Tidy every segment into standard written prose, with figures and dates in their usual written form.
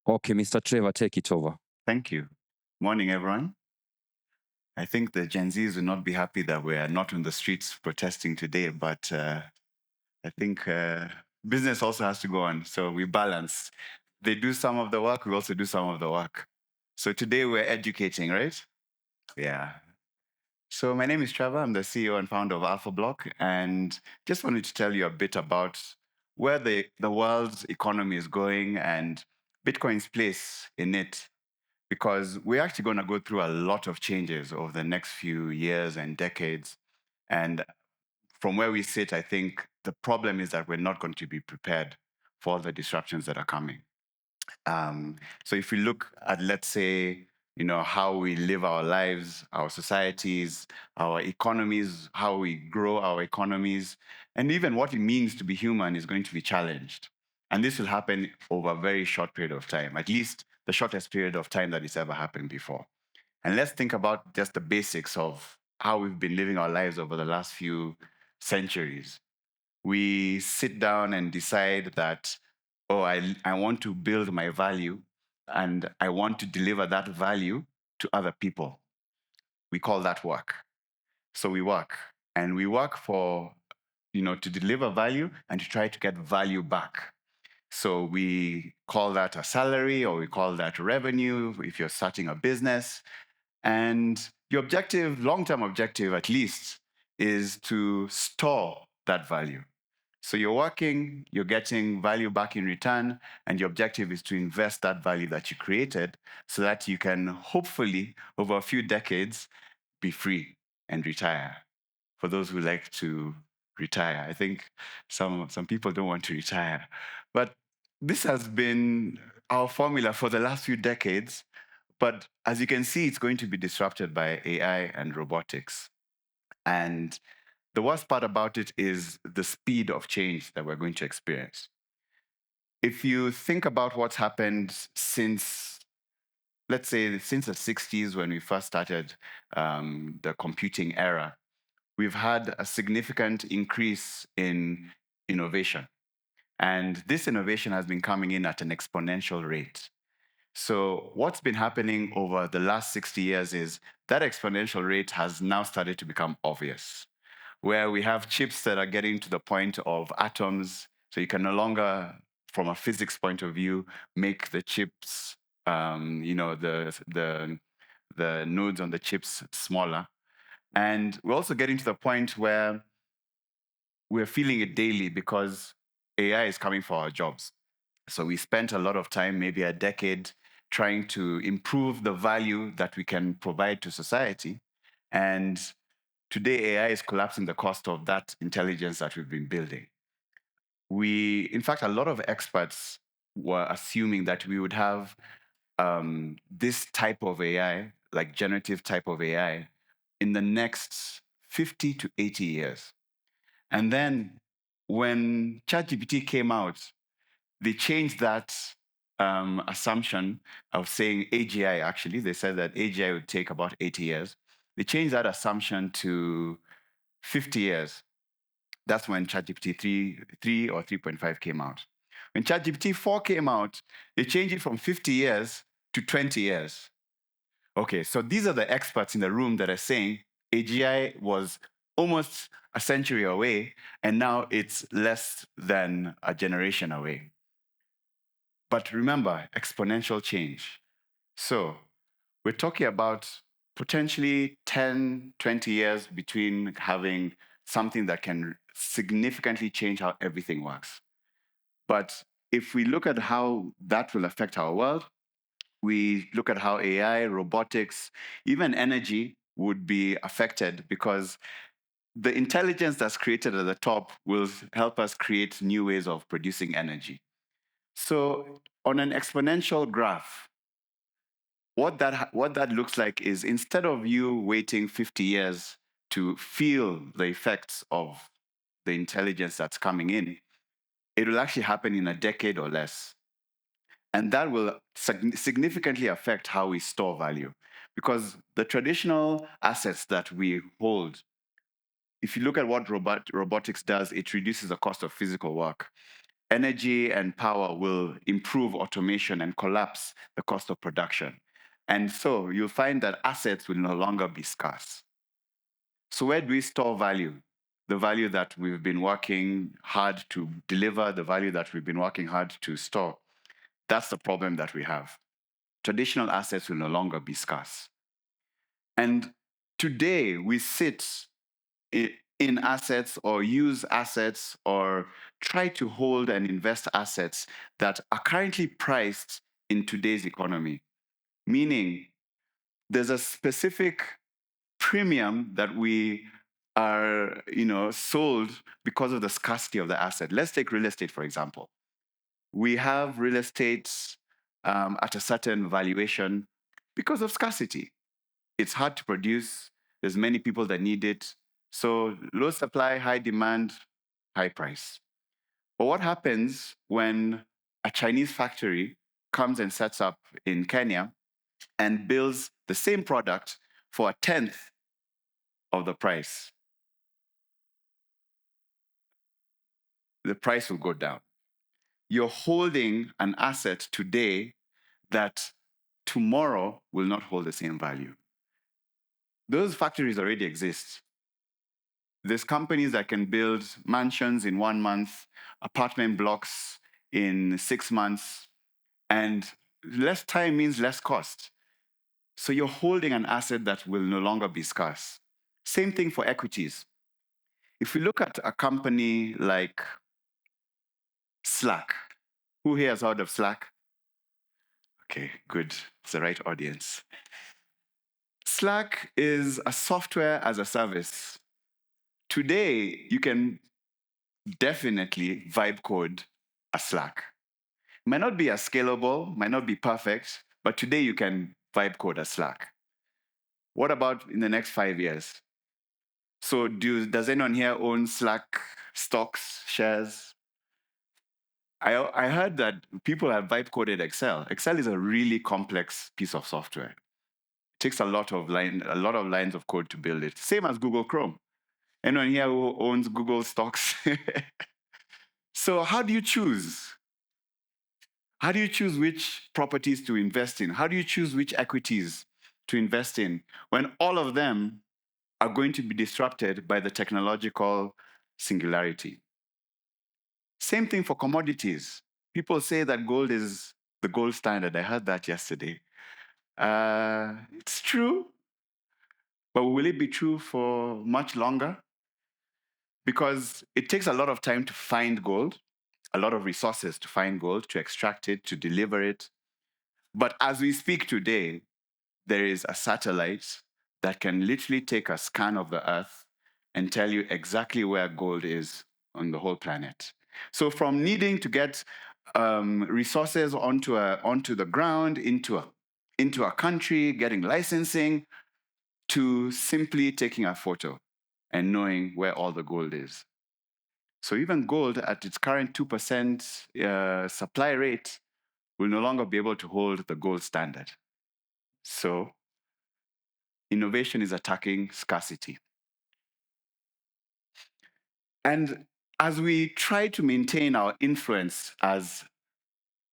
Okay, Mr. Trevor, take it over. Thank you. Morning, everyone. I think the Gen Zs will not be happy that we're not on the streets protesting today, but I think business also has to go on. So we balance. They do some of the work, we also do some of the work. So today we're educating, right? Yeah. So my name is Trevor. I'm the CEO and founder of alphabloQ, and just wanted to tell you a bit about where the world's economy is going and Bitcoin's place in it, because we're actually going to go through a lot of changes over the next few years and decades. And from where we sit, I think the problem is that we're not going to be prepared for all the disruptions that are coming. So if we look at, let's say, how we live our lives, our societies, our economies, how we grow our economies, and even what it means to be human is going to be challenged. And this will happen over a very short period of time, at least the shortest period of time that it's ever happened before. And let's think about just the basics of how we've been living our lives over the last few centuries. We sit down and decide that, oh, I want to build my value and I want to deliver that value to other people. We call that work. So we work and we work for, to deliver value and to try to get value back. So we call that a salary or we call that revenue if you're starting a business. And your objective, long term objective at least, is to store that value. So you're working, you're getting value back in return, and your objective is to invest that value that you created so that you can hopefully, over a few decades, be free and retire. For those who like to retire, I think some people don't want to retire. But this has been our formula for the last few decades. But as you can see, it's going to be disrupted by AI and robotics. And the worst part about it is the speed of change that we're going to experience. If you think about what's happened since, let's say, since the 60s when we first started the computing era, we've had a significant increase in innovation. And this innovation has been coming in at an exponential rate. So, what's been happening over the last 60 years is that exponential rate has now started to become obvious, where we have chips that are getting to the point of atoms. So, you can no longer, from a physics point of view, make the chips, the nodes on the chips smaller. And we're also getting to the point where we're feeling it daily because AI is coming for our jobs. So we spent a lot of time, maybe a decade, trying to improve the value that we can provide to society. And today, AI is collapsing the cost of that intelligence that we've been building. In fact, a lot of experts were assuming that we would have this type of AI, like generative type of AI, in the next 50 to 80 years. And then when ChatGPT came out, they changed that assumption of saying AGI, actually. They said that AGI would take about 80 years. They changed that assumption to 50 years. That's when ChatGPT 3 or 3.5 came out. When ChatGPT 4 came out, they changed it from 50 years to 20 years. Okay, so these are the experts in the room that are saying AGI was almost a century away, and now it's less than a generation away. But remember, exponential change. So we're talking about potentially 10, 20 years between having something that can significantly change how everything works. But if we look at how that will affect our world, we look at how AI, robotics, even energy would be affected because the intelligence that's created at the top will help us create new ways of producing energy. So, on an exponential graph, what that looks like is instead of you waiting 50 years to feel the effects of the intelligence that's coming in, it will actually happen in a decade or less. And that will significantly affect how we store value. Because the traditional assets that we hold, if you look at what robotics does, it reduces the cost of physical work. energy and power will improve automation and collapse the cost of production. And so you'll find that assets will no longer be scarce. So where do we store value? The value that we've been working hard to deliver, the value that we've been working hard to store. That's the problem that we have. Traditional assets will no longer be scarce. And today we sit in assets or use assets or try to hold and invest assets that are currently priced in today's economy. Meaning there's a specific premium that we are sold because of the scarcity of the asset. Let's take real estate, for example. We have real estate at a certain valuation because of scarcity. It's hard to produce. There's many people that need it. So low supply, high demand, high price. But what happens when a Chinese factory comes and sets up in Kenya and builds the same product for a tenth of the price? The price will go down. You're holding an asset today that tomorrow will not hold the same value. Those factories already exist. There's companies that can build mansions in 1 month, apartment blocks in 6 months, and less time means less cost. So you're holding an asset that will no longer be scarce. Same thing for equities. If we look at a company like Slack, who here has heard of Slack? Okay, good. It's the right audience. Slack is a software as a service. Today, you can definitely vibe code a Slack. Might not be as scalable, might not be perfect, but today you can vibe code a Slack. What about in the next 5 years? So does anyone here own Slack stocks, shares? I heard that people have vibe coded Excel. Excel is a really complex piece of software. It takes a lot of lines of code to build it. Same as Google Chrome. Anyone here who owns Google stocks? So how do you choose? How do you choose which properties to invest in? How do you choose which equities to invest in when all of them are going to be disrupted by the technological singularity? Same thing for commodities. People say that gold is the gold standard. I heard that yesterday. It's true, but will it be true for much longer? Because it takes a lot of time to find gold, a lot of resources to find gold, to extract it, to deliver it. But as we speak today, there is a satellite that can literally take a scan of the Earth and tell you exactly where gold is on the whole planet. So from needing to get resources onto the ground, into a country, getting licensing, to simply taking a photo and knowing where all the gold is. So even gold at its current 2% supply rate will no longer be able to hold the gold standard. So innovation is attacking scarcity. And as we try to maintain our influence as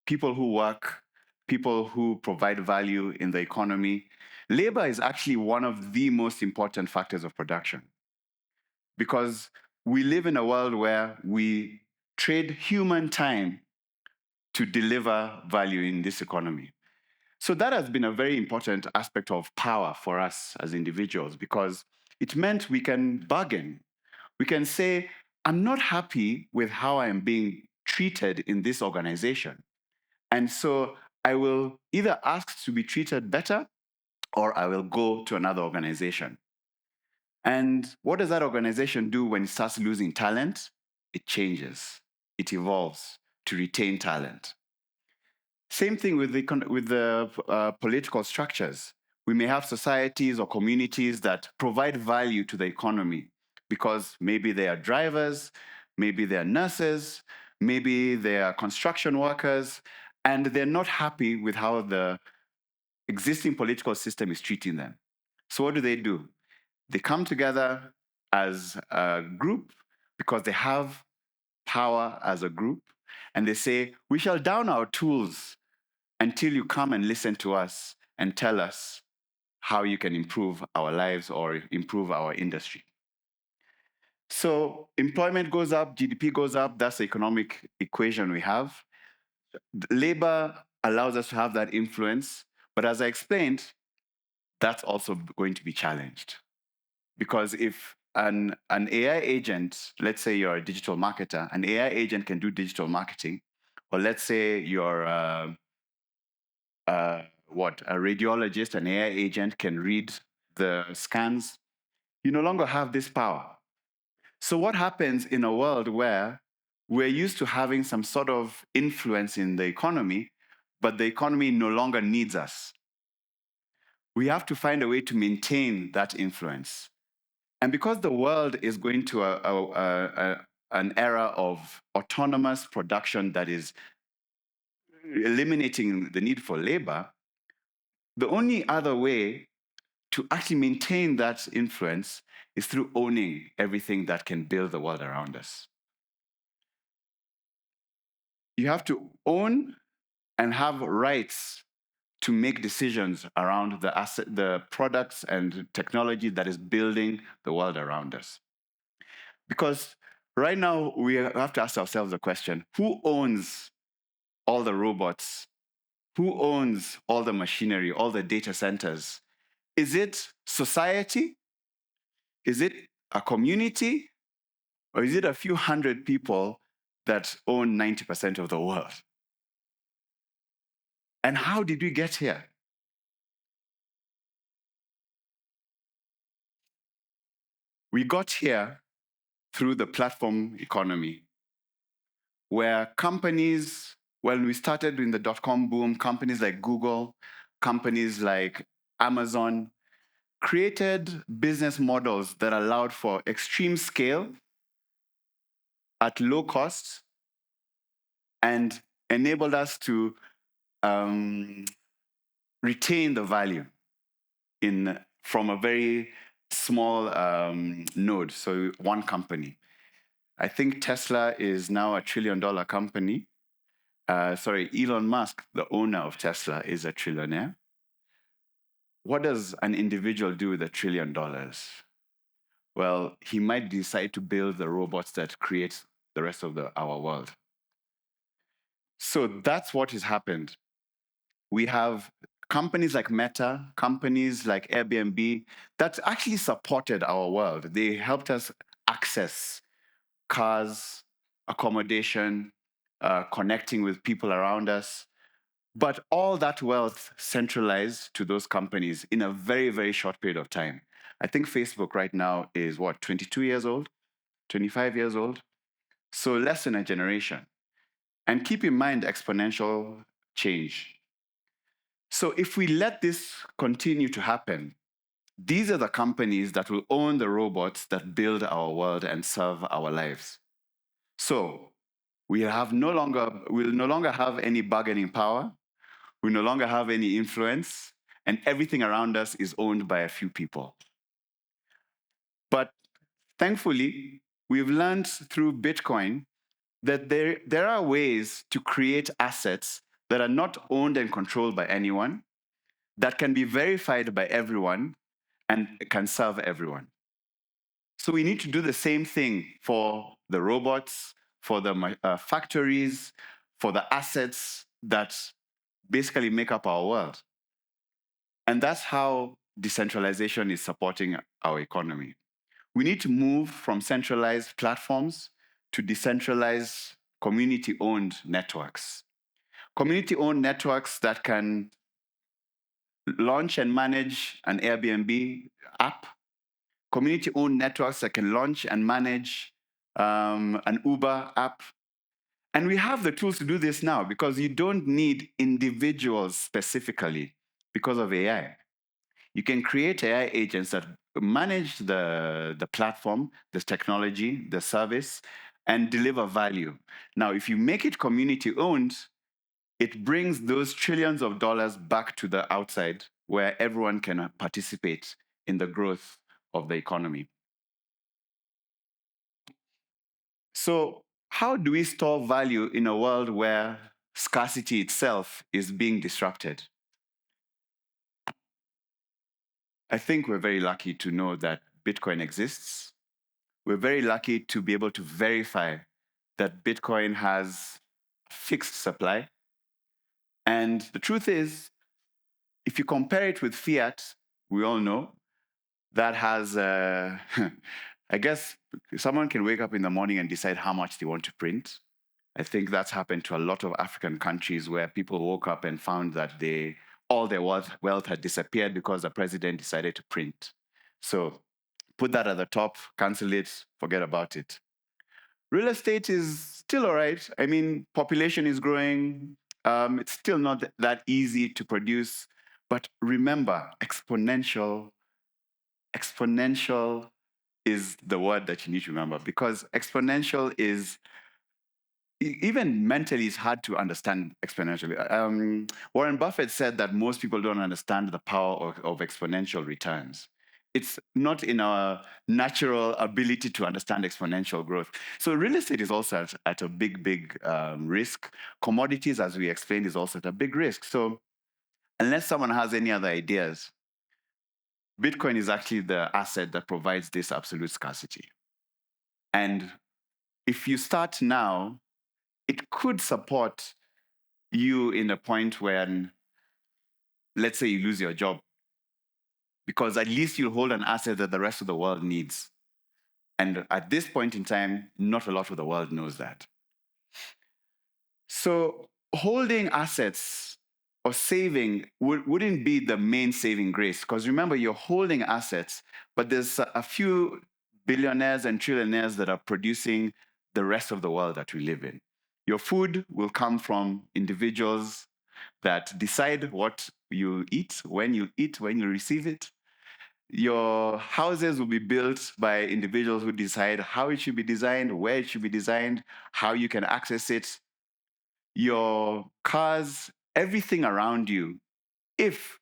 people who work, people who provide value in the economy, labor is actually one of the most important factors of production. Because we live in a world where we trade human time to deliver value in this economy. So that has been a very important aspect of power for us as individuals, because it meant we can bargain. We can say, I'm not happy with how I am being treated in this organization. And so I will either ask to be treated better or I will go to another organization. And what does that organization do when it starts losing talent? It changes, it evolves to retain talent. Same thing with the political structures. We may have societies or communities that provide value to the economy because maybe they are drivers, maybe they are nurses, maybe they are construction workers, and they're not happy with how the existing political system is treating them. So what do? They come together as a group because they have power as a group, And they say, we shall down our tools until you come and listen to us and tell us how you can improve our lives or improve our industry. So employment goes up, GDP goes up. That's the economic equation we have. Labor allows us to have that influence. But as I explained, that's also going to be challenged. Because if an AI agent, let's say you're a digital marketer, an AI agent can do digital marketing, or let's say you're a radiologist, an AI agent can read the scans, you no longer have this power. So what happens in a world where we're used to having some sort of influence in the economy, but the economy no longer needs us? We have to find a way to maintain that influence. And because the world is going to an era of autonomous production that is eliminating the need for labor, the only other way to actually maintain that influence is through owning everything that can build the world around us. You have to own and have rights to make decisions around the products and technology that is building the world around us. Because right now, we have to ask ourselves the question, who owns all the robots? Who owns all the machinery, all the data centers? Is it society? Is it a community? Or is it a few hundred people that own 90% of the world? And how did we get here? We got here through the platform economy, where companies, when we started in the dot-com boom, companies like Google, companies like Amazon, created business models that allowed for extreme scale at low cost and enabled us to retain the value from a very small node, so one company. I think Tesla is now a $1 trillion company. Elon Musk, the owner of Tesla, is a trillionaire. What does an individual do with $1 trillion? Well, he might decide to build the robots that create the rest of our world. So that's what has happened. We have companies like Meta, companies like Airbnb that actually supported our world. They helped us access cars, accommodation, connecting with people around us. But all that wealth centralized to those companies in a very, very short period of time. I think Facebook right now is 22 years old, 25 years old? So less than a generation. And keep in mind exponential change. So if we let this continue to happen, these are the companies that will own the robots that build our world and serve our lives. So we'll no longer have any bargaining power. We no longer have any influence, and everything around us is owned by a few people. But thankfully, we've learned through Bitcoin that there are ways to create assets that are not owned and controlled by anyone, that can be verified by everyone, and can serve everyone. So we need to do the same thing for the robots, for the factories, for the assets that basically make up our world. And that's how decentralization is supporting our economy. We need to move from centralized platforms to decentralized community-owned networks. Community-owned networks that can launch and manage an Airbnb app, community-owned networks that can launch and manage an Uber app. And we have the tools to do this now because you don't need individuals specifically because of AI. You can create AI agents that manage the platform, the technology, the service, and deliver value. Now, if you make it community-owned, it brings those trillions of dollars back to the outside where everyone can participate in the growth of the economy. So how do we store value in a world where scarcity itself is being disrupted? I think we're very lucky to know that Bitcoin exists. We're very lucky to be able to verify that Bitcoin has fixed supply. And the truth is, if you compare it with fiat, we all know that has, I guess, someone can wake up in the morning and decide how much they want to print. I think that's happened to a lot of African countries where people woke up and found that all their wealth had disappeared because the president decided to print. So put that at the top, cancel it, forget about it. Real estate is still all right. I mean, population is growing. It's still not that easy to produce. But remember, exponential is the word that you need to remember, because exponential is, even mentally, it's hard to understand exponentially. Warren Buffett said that most people don't understand the power of exponential returns. It's not in our natural ability to understand exponential growth. So real estate is also at a big risk. Commodities, as we explained, is also at a big risk. So unless someone has any other ideas, Bitcoin is actually the asset that provides this absolute scarcity. And if you start now, it could support you in a point when, let's say, you lose your job, because at least you'll hold an asset that the rest of the world needs. And at this point in time, not a lot of the world knows that. So holding assets or saving wouldn't be the main saving grace, because remember, you're holding assets, but there's a few billionaires and trillionaires that are producing the rest of the world that we live in. Your food will come from individuals that decide what you eat, when you receive it. Your houses will be built by individuals who decide how it should be designed, where it should be designed, how you can access it. Your cars, everything around you. If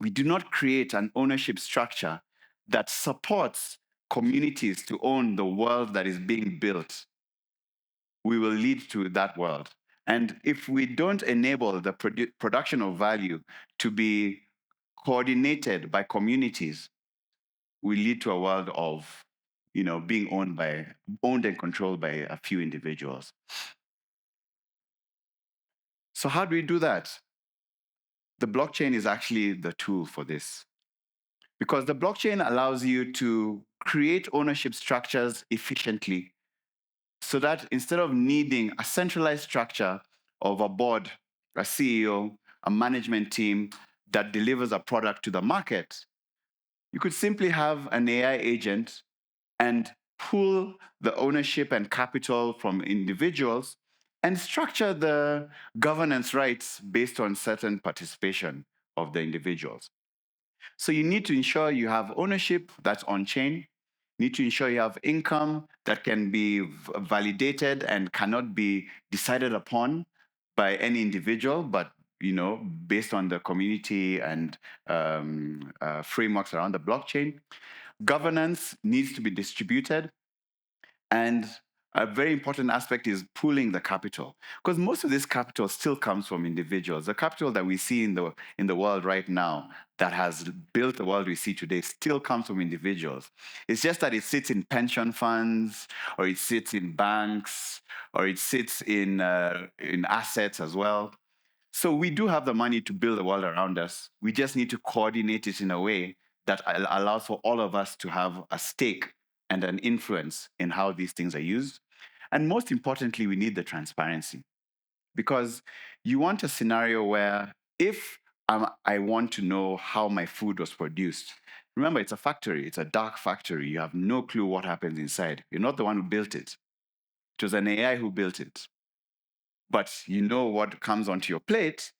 we do not create an ownership structure that supports communities to own the world that is being built, we will lead to that world. And if we don't enable the production of value to be coordinated by communities, we lead to a world of, being owned and controlled by a few individuals. So how do we do that? The blockchain is actually the tool for this, because the blockchain allows you to create ownership structures efficiently, so that instead of needing a centralized structure of a board, a CEO, a management team that delivers a product to the market, you could simply have an AI agent and pool the ownership and capital from individuals and structure the governance rights based on certain participation of the individuals. So you need to ensure you have ownership that's on chain. You need to ensure you have income that can be validated and cannot be decided upon by any individual, but based on the community and frameworks around the blockchain. Governance needs to be distributed, and a very important aspect is pooling the capital, because most of this capital still comes from individuals. The capital that we see in the world right now that has built the world we see today still comes from individuals. It's just that it sits in pension funds, or it sits in banks, or it sits in assets as well. So we do have the money to build the world around us. We just need to coordinate it in a way that allows for all of us to have a stake and an influence in how these things are used. And most importantly, we need the transparency, because you want a scenario where if I want to know how my food was produced, remember, it's a factory, it's a dark factory. You have no clue what happens inside. You're not the one who built it. It was an AI who built it. But you know what comes onto your plate.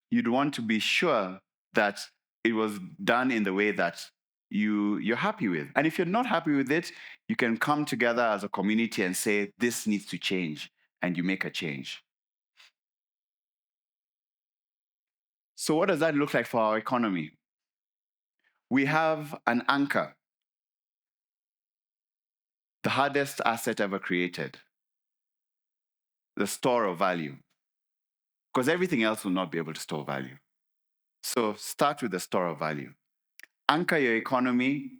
You'd want to be sure that it was done in the way that you're happy with. And if you're not happy with it, you can come together as a community and say, this needs to change, and you make a change. So what does that look like for our economy? We have an anchor, the hardest asset ever created. the store of value, because everything else will not be able to store value. So start with the store of value. Anchor your economy,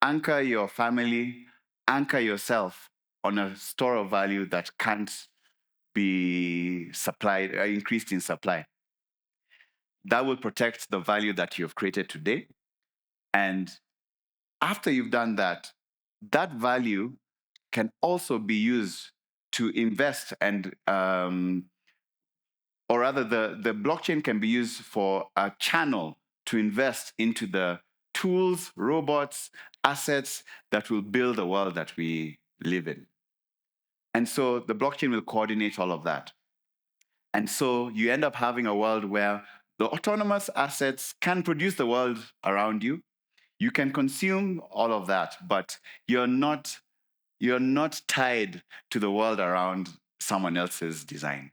anchor your family, anchor yourself on a store of value that can't be supplied, increased in supply. That will protect the value that you've created today. And after you've done that, that value can also be used to invest and or rather the blockchain can be used for a channel to invest into the tools, robots, assets that will build the world that we live in. And so the blockchain will coordinate all of that. And so you end up having a world where the autonomous assets can produce the world around you. You can consume all of that, but you're not tied to the world around someone else's design.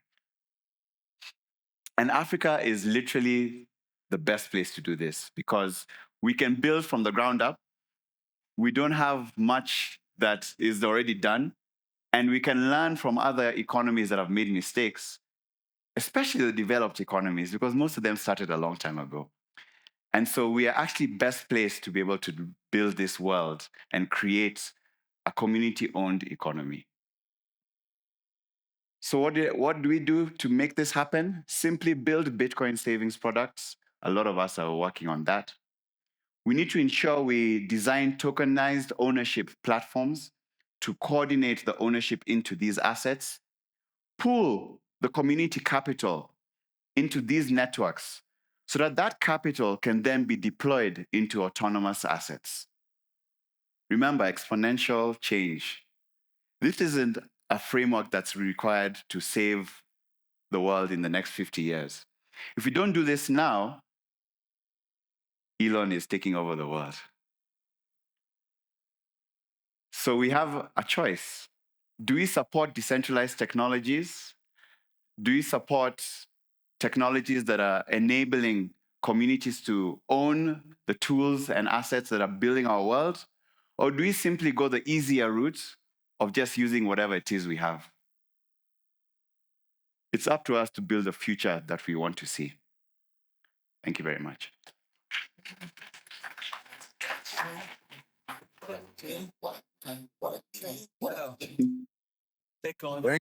And Africa is literally the best place to do this because we can build from the ground up. We don't have much that is already done. And we can learn from other economies that have made mistakes, especially the developed economies, because most of them started a long time ago. And so we are actually best placed to be able to build this world and create a community-owned economy. So what do we do to make this happen? Simply build Bitcoin savings products. A lot of us are working on that. We need to ensure we design tokenized ownership platforms to coordinate the ownership into these assets, pool the community capital into these networks so that that capital can then be deployed into autonomous assets. Remember, exponential change. This isn't a framework that's required to save the world in the next 50 years. If we don't do this now, Elon is taking over the world. So we have a choice. Do we support decentralized technologies? Do we support technologies that are enabling communities to own the tools and assets that are building our world? Or do we simply go the easier route of just using whatever it is we have? It's up to us to build a future that we want to see. Thank you very much. Take on.